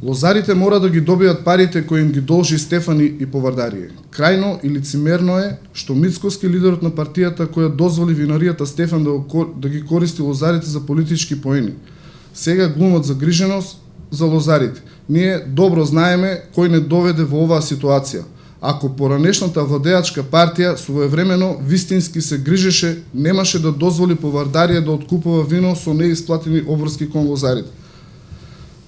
Лозарите мора да ги добијат парите кои им ги должи Стефани и Повардарие. Крајно и лицемерно е што Мицкоски, лидерот на партијата која дозволи винаријата Стефан да ги користи лозарите за политички поени, сега глумат загриженост за лозарите. Ние добро знаеме кој не доведе во оваа ситуација. Ако поранешната владеачка партија своевремено вистински се грижеше, немаше да дозволи Повардарие да откупува вино со неисплатени обврски кон лозарите.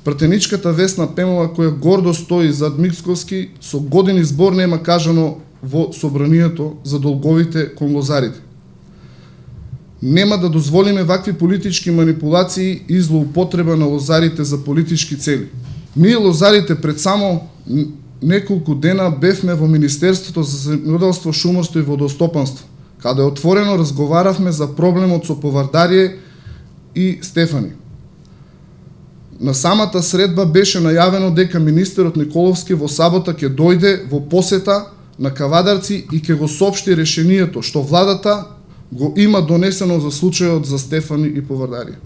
Пратеничката Весна Пемова, која гордо стои зад Мицкоски, со години збор нема кажано во собранието за долговите кон лозарите. Нема да дозволиме вакви политички манипулации и злоупотреба на лозарите за политички цели. Ние лозарите пред само неколку дена бевме во Министерството за земјоделство, шумарство и водостопанство, каде отворено разговаравме за проблемот со Повардарие и Стефани. На самата средба беше најавено дека министерот Николовски во сабота ќе дојде во посета на Кавадарци и ќе го соопшти решението што владата го има донесено за случајот за Стефани и Повардарие.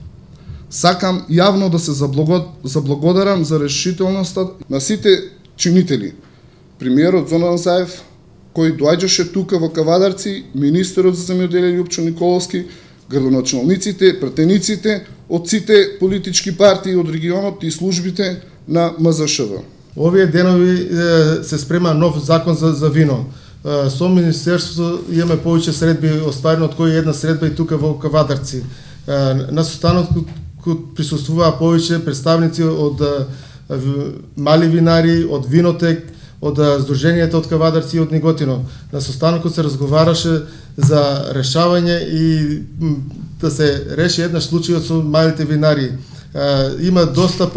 Сакам јавно да се заблагодарам за решителноста на сите чинители. Премиерот Зоран Заев, кој доаѓаше тука во Кавадарци, министерот за земјоделие Љупчо Николовски, градоначалниците, пратениците од сите политички партии од регионот и службите на МЗШВ. Овие денови се спрема нов закон за вино. Со Министерството имаме повеќе средби остварено, од кои една средба и тука во Кавадарци. На состанокот присуствуваа повеќе представници од мали винари, од Винотек, од Сдруженијата од Кавадарци и од Неготино. На состанокот се разговараше за решавање и да се реши еднаш случајот со малите винари. Има доста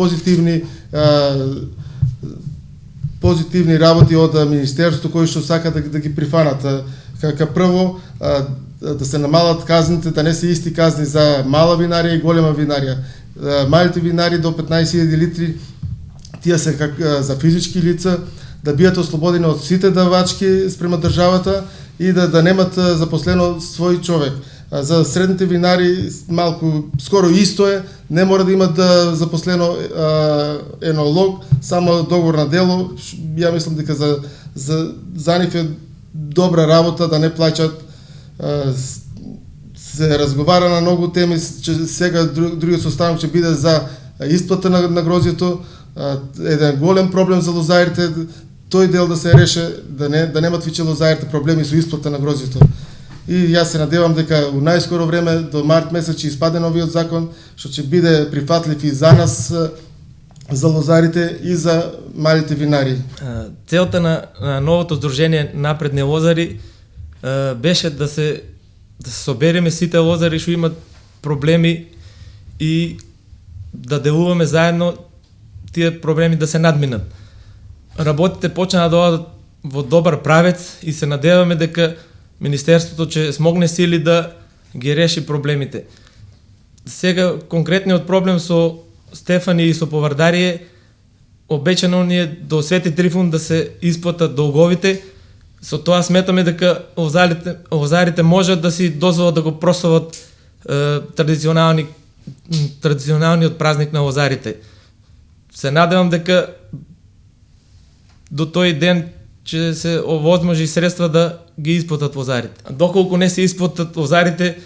позитивни работи од Министерството кои што сака да ги прифанат. Како прво, да се намалат казните, да не се исти казни за мала винарија и голема винарија. Малите винари до 15.000 литри, тие се за физички лица, да бидат ослободени од сите давачки спрема државата и да немат запослено свој човек. За средните винари малку скоро исто е, не мора да имат запослено енолог, само договор на дело. Ја мислам дека за нив е добра работа да не плаќат. Се разговара на многу теми, че сега другиот состанок ќе биде за исплата на грозјето, еден голем проблем за лозарите, тој дел да се реше, да немат више лозарите проблеми со исплата на грозјето. И јас се надевам дека у најскоро време, до март месец, ќе испаде новиот закон, што ќе биде прифатлив и за нас, за лозарите и за малите винари. Целта на новото Сдружение Напредни лозари беше да се собереме сите лозари што имат проблеми и да делуваме заедно тие проблеми да се надминат. Работите почна да дојдат во добар правец и се надеваме дека Министерството ќе смогне сили да ги реши проблемите. Сега конкретниот проблем со Стефани и со Повардарие, обечено ни е до Свети Трифун да се исплатат долговите. Со тоа сметаме дека лозарите можат да си дозволат да го прослават традиционалниот празник на лозарите. Се надевам дека до тој ден ќе се овозможи средства да ги исплатат лозарите. Доколку не се исплатат лозарите,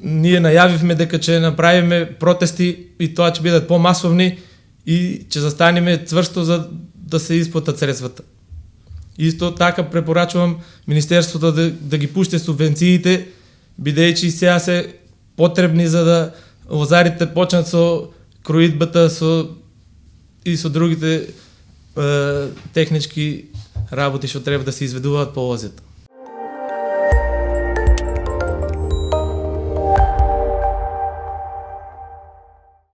ние најавивме дека ќе направиме протести и тоа ќе бидат помасовни и ќе застанеме цврсто за да се исплатат средствата. Исто така препорачувам Министерството да ги пуште субвенциите, бидејќи сега се потребни за да лозарите почнат со кроидбата и со другите технички работи што треба да се изведуваат по лозјата.